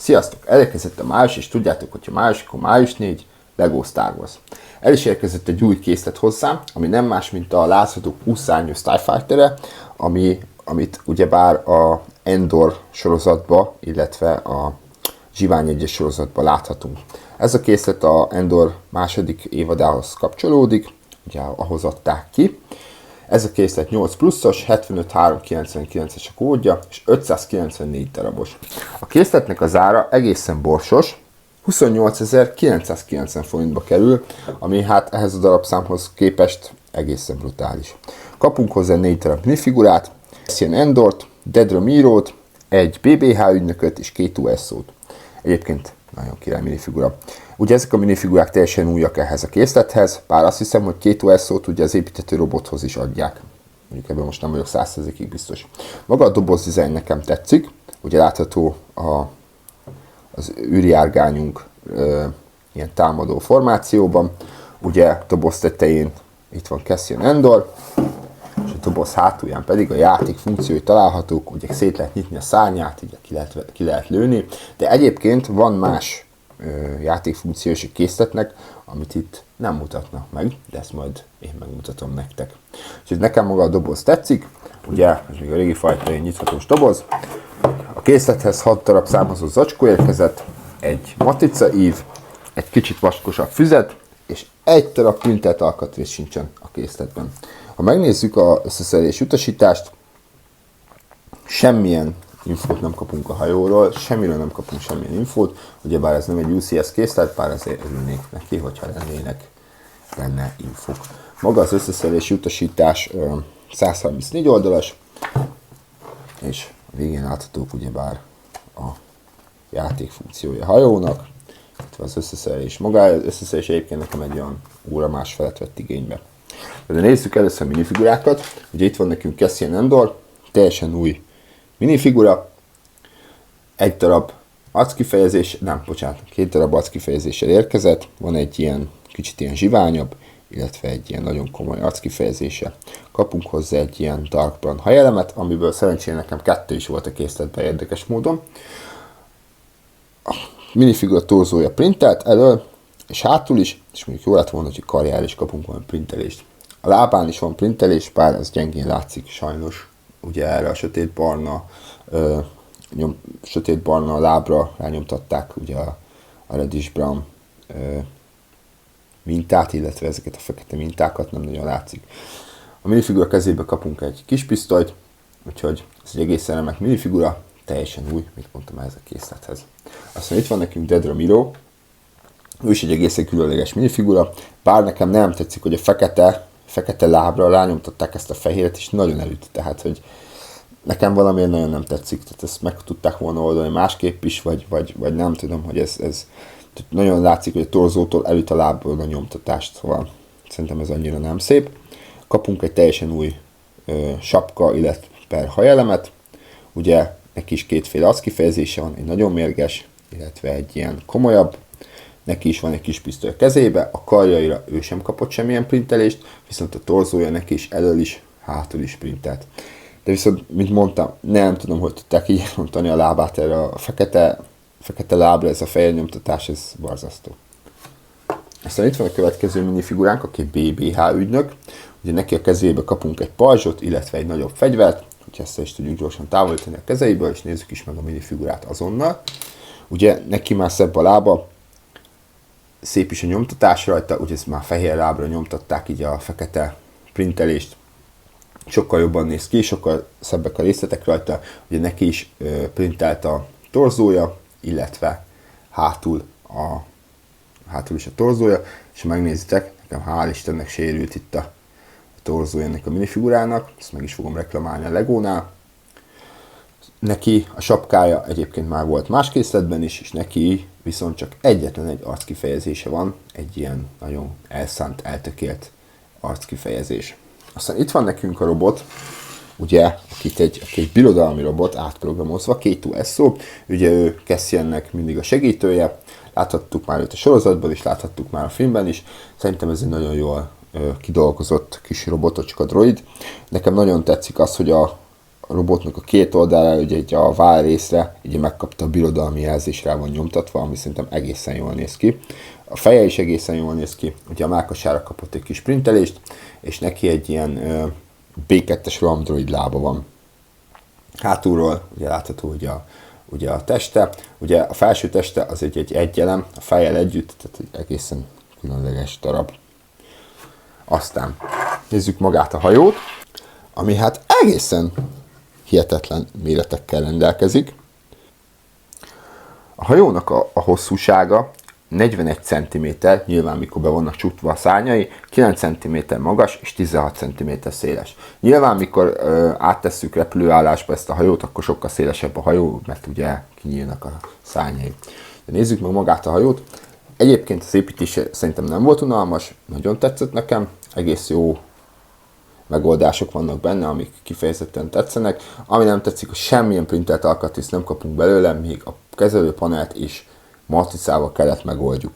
Sziasztok! Elérkezett a május, és tudjátok, hogyha május, akkor május 4, LEGO Star Wars. El is érkezett egy új készlet hozzám, ami nem más, mint a lázadó úszárnyú TIE Fighter-e, amit ugyebár a Endor sorozatba, illetve a Zsivány 1-es sorozatba láthatunk. Ez a készlet a Endor második évadához kapcsolódik, ugye ahhoz adták ki. Ez a készlet 8 pluszos, 75399-es a kódja, és 594 darabos. A készletnek az ára egészen borsos, 28.990 forintba kerül, ami hát ehhez a darabszámhoz képest egészen brutális. Kapunk hozzá 4 darab minifigurát, Cassian Andort, Dedra Meero-t, egy BBH ügynököt és 2 USO-t. Egyébként nagyon király minifigura. Ugye ezek a minifigurák teljesen újak ehhez a készlethez, bár azt hiszem, hogy 2 USO-t ugye az építető robothoz is adják. Mondjuk ebben most nem vagyok 100%-ig biztos. Maga a doboz dizájn nekem tetszik, ugye látható az űrjárgányunk ilyen támadó formációban. Ugye doboz tetején itt van Cassian Andor, és a doboz hátulján pedig a játék funkciói találhatók, ugye szét lehet nyitni a szárnyát, így ki lehet lőni, de egyébként van más játékfunkció is a készletnek, amit itt nem mutatnak meg, de ezt majd én megmutatom nektek. Úgyhogy nekem maga a doboz tetszik, ugye ez még a régi fajta nyithatós doboz. A készlethez 6 darab származó zacskó érkezett, egy matrica ív, egy kicsit vaskosabb füzet, és egy darab printelt alkatrész sincsen a készletben. Ha megnézzük az összeszerelés utasítást, semmilyen infót nem kapunk a hajóról, semmiről nem kapunk semmilyen infót, ugyebár ez nem egy UCS készlet, bár azért örülnék neki, hogyha lennének benne infók. Maga az összeszerelési utasítás 134 oldalas, és a végén láthatók ugyebár a játék funkciója a hajónak, illetve az összeszerelés. Maga az összeszerelés egyébként nekem egy olyan óra másfelet vett igénybe. De nézzük először a minifigurákat. Ugye itt van nekünk Cassian Andor, teljesen új minifigura, egy darab arckifejezés, két darab arckifejezéssel érkezett, van egy ilyen kicsit ilyen zsiványabb, illetve egy ilyen nagyon komoly arckifejezése. Kapunk hozzá egy ilyen Dark Brown hajelemet, amiből szerencsére nekem 2 is volt a készletben érdekes módon. A minifigura torzója printelt elől, és hátul is, és mondjuk jó lett volna, hogy karjára is kapunk valami printelést. A lábán is van printelés, bár ez gyengén látszik sajnos, ugye erre a sötét-barna lábra rányomtatták ugye a reddish brown mintát, illetve ezeket a fekete mintákat nem nagyon látszik. A minifigura kezébe kapunk egy kis pisztolyt, úgyhogy ez egy egészen remek minifigura, teljesen új, mit mondtam ez a készlethez. Aztán itt van nekünk Dedra Meero, ő is egy egészen különleges minifigura, bár nekem nem tetszik, hogy a fekete lábra rányomtatták ezt a fehéret, és nagyon elüt, tehát hogy nekem valamiért nagyon nem tetszik, tehát ezt meg tudták volna oldani másképp is, vagy nem tudom, hogy ez nagyon látszik, hogy a torzótól elüt a lábból a nyomtatást, szóval szerintem ez annyira nem szép. Kapunk egy teljesen új sapka, illetve hajelemet, ugye neki is 2 arckifejezése van, egy nagyon mérges, illetve egy ilyen komolyabb, neki is van egy kis pisztoly a kezébe, a karjaira ő sem kapott semmilyen printelést, viszont a torzója neki is elől is, hátul is printelt. De viszont, mint mondtam, nem tudom, hogy tudták így elmondani a lábát erre a fekete lábra, ez a fehér nyomtatás, ez borzasztó. Aztán itt van a következő minifiguránk, aki BBH ügynök. Ugye neki a kezébe kapunk egy pajzsot, illetve egy nagyobb fegyvert, hogy ezt is tudjuk gyorsan távolítani a kezeiből, és nézzük is meg a minifigurát azonnal. Ugye neki már szebb a lába, szép is a nyomtatás rajta, ugye ezt már fehér lábra nyomtatták így a fekete printelést, sokkal jobban néz ki, sokkal szebbek a részletek rajta, ugye neki is printelt a torzója, illetve hátul is a torzója, és ha megnézitek, nekem hál' Istennek sérült itt a torzója ennek a minifigurának, ezt meg is fogom reklamálni a Legónál. Neki a sapkája egyébként már volt más készletben is, és neki viszont csak egyetlen egy arckifejezése van, egy ilyen nagyon elszánt, eltökélt arckifejezés. Aztán itt van nekünk a robot, ugye, aki egy birodalmi robot átprogramozva, 2 USO, ugye ő Cassiannek mindig a segítője, láthattuk már őt a sorozatban is, láthattuk már a filmben is, szerintem ez egy nagyon jól kidolgozott kis robotocska droid. Nekem nagyon tetszik az, hogy a a robotnak a két oldalra, ugye egy a vál részre, ugye megkapta a birodalmi jelzés, rá van nyomtatva, ami szerintem egészen jól néz ki. A feje is egészen jól néz ki, ugye a mellkasára kapott egy kis printelést, és neki egy ilyen B2-es Android lába van. Hátulról ugye látható ugye a teste, ugye a felső teste az egy elem, a fejjel együtt, tehát egy egészen különleges darab. Aztán nézzük magát a hajót, ami hát egészen hihetetlen méretekkel rendelkezik. A hajónak a hosszúsága 41 cm, nyilván mikor be vannak csutva a szárnyai, 9 cm magas és 16 cm széles. Nyilván mikor áttesszük repülőállásba ezt a hajót, akkor sokkal szélesebb a hajó, mert ugye kinyílnak a szárnyai. De nézzük meg magát a hajót. Egyébként az építése szerintem nem volt unalmas, nagyon tetszett nekem, egész jó megoldások vannak benne, amik kifejezetten tetszenek. Ami nem tetszik, hogy semmilyen printelt alkatrészt nem kapunk belőle, még a kezelőpanelt is matricával kellett megoldjuk.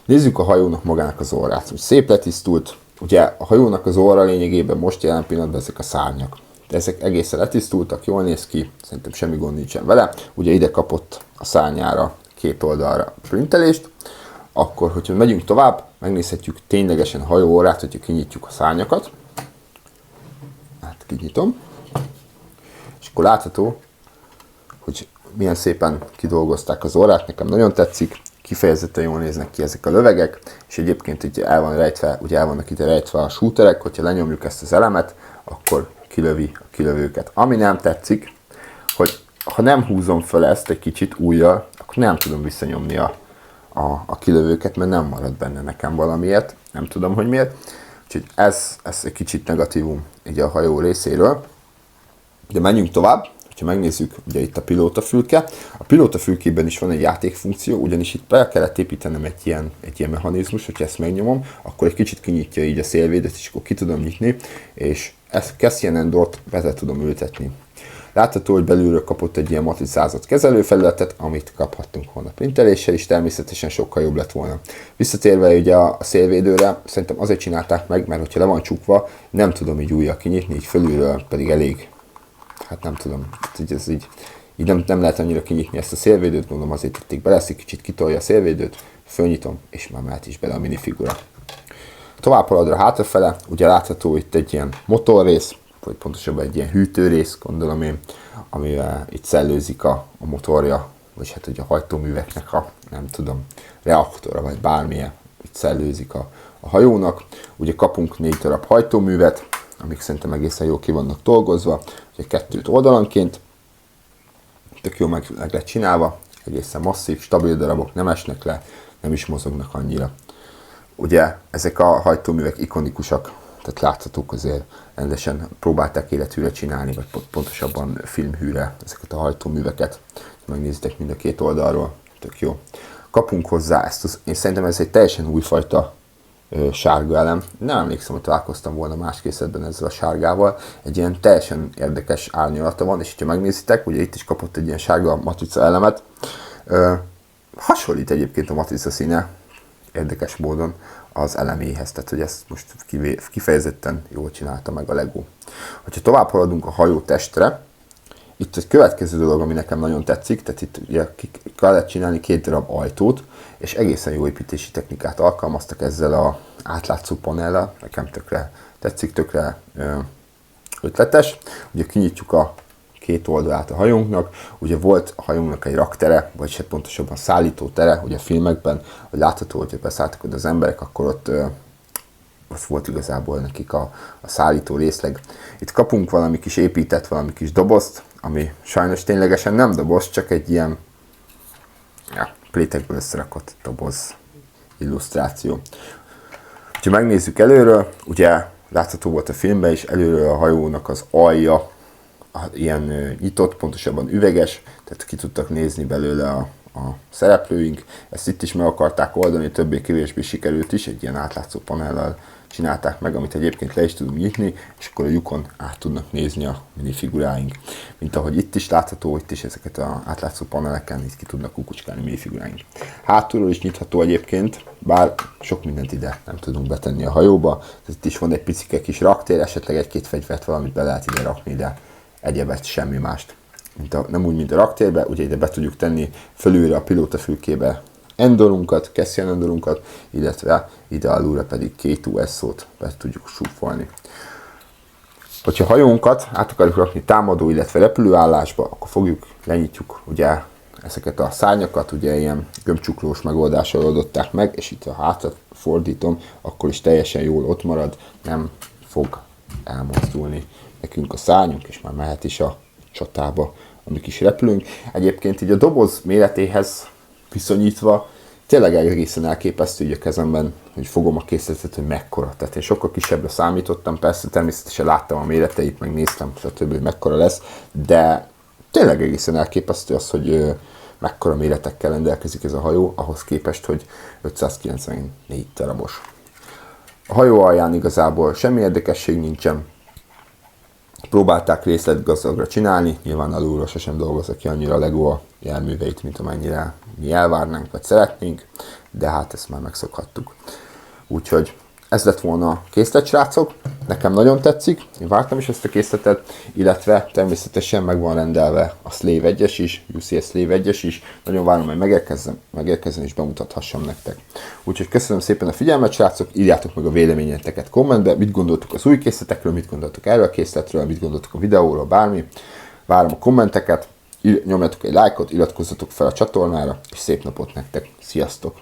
Nézzük a hajónak magának az orrát. Szép letisztult, ugye a hajónak az orra lényegében most jelen pillanatban ezek a szárnyak. De ezek egészen letisztultak, jól néz ki, szerintem semmi gond nincsen vele. Ugye ide kapott a szárnyára két oldalra printelést. Akkor, hogyha megyünk tovább, megnézhetjük ténylegesen a hajó orrát, hogyha kinyitjuk a szárnyakat. Hát kinyitom. És akkor látható, hogy milyen szépen kidolgozták az orrát, nekem nagyon tetszik, kifejezetten jól néznek ki ezek a lövegek, és egyébként ugye el vannak ide rejtve a shooterek, hogyha lenyomjuk ezt az elemet, akkor kilövi a kilövőket. Ami nem tetszik, hogy ha nem húzom föl ezt egy kicsit ujjal, akkor nem tudom visszanyomni a kilövőket, mert nem marad benne nekem valamiért, nem tudom, hogy miért. Úgyhogy ez egy kicsit negatívum így a hajó részéről. De menjünk tovább, ha megnézzük, ugye itt a pilótafülke. A pilótafülkében is van egy játékfunkció, ugyanis itt be kellett építenem egy ilyen mechanizmus, hogyha ezt megnyomom, akkor egy kicsit kinyitja így a szélvédet, és akkor ki tudom nyitni, és ezt Cassian Andort be tudom ültetni. Látható, hogy belülről kapott egy ilyen matricázott kezelőfelületet, amit kaphattunk volna printeléssel is, természetesen sokkal jobb lett volna. Visszatérve ugye a szélvédőre, szerintem azért csinálták meg, mert hogyha le van csukva, nem tudom így újra kinyitni, így fölülről pedig elég, hát nem tudom, így nem lehet annyira kinyitni ezt a szélvédőt, gondolom azért tették bele, ezt egy kicsit kitolja a szélvédőt, fölnyitom, és már mehet is bele a minifigura. Tovább haladra hátrafele, ugye látható itt egy ilyen motorrész, vagy pontosabban egy ilyen hűtőrész, gondolom én, amivel itt szellőzik a motorja, vagy hát ugye a hajtóműveknek a, nem tudom, reaktora, vagy bármilyen, itt szellőzik a hajónak. Ugye kapunk 4 darab hajtóművet, amik szerintem egészen jól ki vannak dolgozva, ugye 2 oldalanként, tök jó meg lett csinálva, egészen masszív, stabil darabok, nem esnek le, nem is mozognak annyira. Ugye ezek a hajtóművek ikonikusak, tehát láthatók, azért rendesen próbálták élethűre csinálni, vagy pontosabban filmhűre ezeket a hajtóműveket. Megnézitek mind a két oldalról, tök jó. Kapunk hozzá én szerintem ez egy teljesen újfajta sárga elem. Nem emlékszem, hogy találkoztam volna más készletben ezzel a sárgával. Egy ilyen teljesen érdekes árnyalata van, és ha megnézitek, ugye itt is kapott egy ilyen sárga matrica elemet. Hasonlít egyébként a matrica színe érdekes módon az eleméhez, tehát hogy ezt most kifejezetten jól csinálta meg a Lego. Hogyha tovább haladunk a hajó testre, itt egy következő dolog, ami nekem nagyon tetszik, tehát itt ugye kellett csinálni 2 darab ajtót, és egészen jó építési technikát alkalmaztak ezzel az átlátszó panellel, nekem tökre tetszik, tökre ötletes. Ugye kinyitjuk a 2 oldalát a hajónknak, ugye volt a hajónknak egy raktere, vagy hát pontosabban szállító tere, ugye a filmekben, hogy látható, hogyha beszálltak oda az emberek, akkor ott volt igazából nekik a szállító részleg. Itt kapunk valami kis épített, valami kis dobozt, ami sajnos ténylegesen nem doboz, csak egy ilyen plétekből összerakott doboz illusztráció. Ha megnézzük előről, ugye látható volt a filmben is, előről a hajónak az alja ilyen nyitott, pontosabban üveges, tehát ki tudtak nézni belőle a szereplőink. Ezt itt is meg akarták oldani, többé-kevésbé sikerült is, egy ilyen átlátszó panellel csinálták meg, amit egyébként le is tudunk nyitni, és akkor a lyukon át tudnak nézni a minifiguráink. Mint ahogy itt is látható, itt is ezeket az átlátszó paneleken így ki tudnak kukucskálni minifiguráink. Hátulról is nyitható egyébként, bár sok mindent ide nem tudunk betenni a hajóba. Itt is van egy picike kis raktér, esetleg 1-2 fegyvert valamit be lehet ide rakni, de egyebet, semmi mást. Nem úgy, mint a raktérbe, ugye ide be tudjuk tenni fölülre a pilótafülkébe endorunkat, Cassian endorunkat, illetve ide alulra pedig K2SO-t be tudjuk súfolni. Hogyha hajónkat át akarjuk rakni támadó, illetve repülőállásba, akkor fogjuk, lenyitjuk ugye ezeket a szárnyakat, ugye ilyen gömbcsuklós megoldással oldották meg, és itt ha hátra fordítom, akkor is teljesen jól ott marad, nem fog elmozdulni nekünk a szárnyunk, és már mehet is a csatába a mi kis repülőnk. Egyébként így a doboz méretéhez viszonyítva tényleg egészen elképesztő így a kezemben, hogy fogom a készletet, hogy mekkora. Tehát én sokkal kisebbre számítottam, persze természetesen láttam a méreteit, meg néztem, stb. Hogy mekkora lesz, de tényleg egészen elképesztő az, hogy mekkora méretekkel rendelkezik ez a hajó, ahhoz képest, hogy 594 darabos. A hajó alján igazából semmi érdekesség nincsen. Próbálták részletgazdagra csinálni, nyilván alulról sosem dolgozok ki annyira a Lego a járműveit, mint amennyire mi elvárnánk, vagy szeretnénk, de hát ezt már megszokhattuk. Úgyhogy ez lett volna a készlet, srácok. Nekem nagyon tetszik, én vártam is ezt a készletet, illetve természetesen meg van rendelve a Slave 1-es is, UCS Slave 1-es is. Nagyon várom, hogy megérkezzen és bemutathassam nektek. Úgyhogy köszönöm szépen a figyelmet, srácok, írjátok meg a véleményeteket kommentbe, mit gondoltok az új készletekről, mit gondoltok erről a készletről, mit gondoltok a videóról, bármi. Várom a kommenteket, nyomjatok egy lájkot, iratkozzatok fel a csatornára, és szép napot nektek. Sziasztok!